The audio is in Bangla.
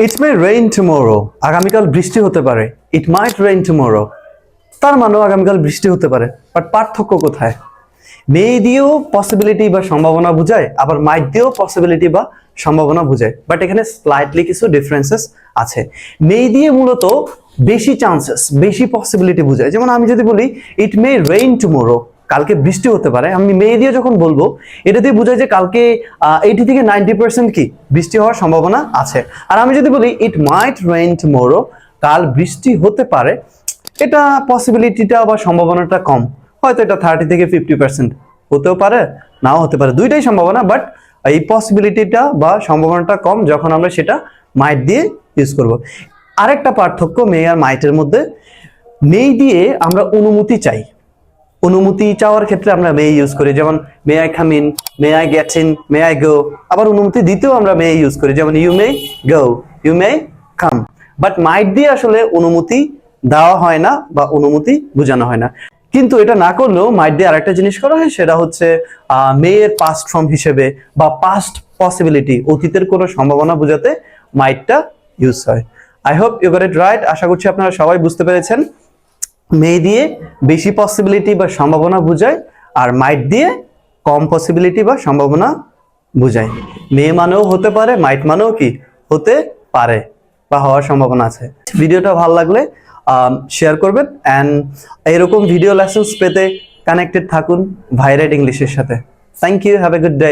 ইট মে রেইন টুমোরো, আগামীকাল বৃষ্টি হতে পারে। ইট মাইট রেইন টুমোরো, তার মানেও আগামীকাল বৃষ্টি হতে পারে। বাট পার্থক্য কোথায়? মে দিয়েও পসিবিলিটি বা সম্ভাবনা বোঝায়, আবার মাইট দিয়েও পসিবিলিটি বা সম্ভাবনা বোঝায়। বাট এখানে স্লাইটলি কিছু ডিফারেন্সেস আছে। মে দিয়ে মূলত বেশি চান্সেস, বেশি পসিবিলিটি বোঝায়। যেমন আমি যদি বলি ইট মে রেইন টুমোরো, কালকে বৃষ্টি হতে পারে, আমি মে দিয়ে যখন বলবো এটা দিয়ে বোঝায় যে কালকে 80 থেকে 90% কি বৃষ্টি হওয়ার সম্ভাবনা আছে। আর আমি যদি বলি ইট মাইট রেইন টুমোরো, কাল বৃষ্টি হতে পারে, এটা পসিবিলিটিটা বা সম্ভাবনাটা কম। হয়তো এটা 30 থেকে 50% হতেও পারে, নাও হতে পারে, দুইটাই সম্ভাবনা। বাট এই পসিবিলিটিটা বা সম্ভাবনাটা কম যখন আমরা সেটা মাইট দিয়ে ইউজ করব। আরেকটা পার্থক্য মে আর মাইটের মধ্যে, মে দিয়ে আমরা অনুমতি চাই। অনুমতি চাওয়ার ক্ষেত্রে আমরা মে ইউজ করি, যেমন may I come in, may I get in, may I go. আবার অনুমতি দিতেও আমরা মে ইউজ করি, যেমন you may go, you may come. But might দিয়ে আসলে অনুমতি দেওয়া হয় না বা অনুমতি বোঝানো হয় না। কিন্তু এটা না করলেও মাইট দিয়ে আরেকটা জিনিস করা হয়, সেটা হচ্ছে মে এর পাস্ট ফর্ম হিসেবে বা পাস্ট পসিবিলিটি, অতীতের কোনো সম্ভাবনা বোঝাতে মাইটটা ইউজ হয়। I hope you got it right. আশা করছি আপনারা সবাই বুঝতে পেরেছেন। মে দিয়ে বেশি পসিবিলিটি বা সম্ভাবনা বোঝায়, আর মাইট দিয়ে কম পসিবিলিটি বা সম্ভাবনা বোঝায়। মে মানেও হতে পারে, মাইট মানেও কি হতে পারে বা হওয়ার সম্ভাবনা আছে। ভিডিওটা ভালো লাগলে শেয়ার করবেন, অ্যান্ড এরকম ভিডিও লেসন্স পেতে কানেক্টেড থাকুন ভাইরাইট ইংলিশের সাথে। Thank you, have a good day.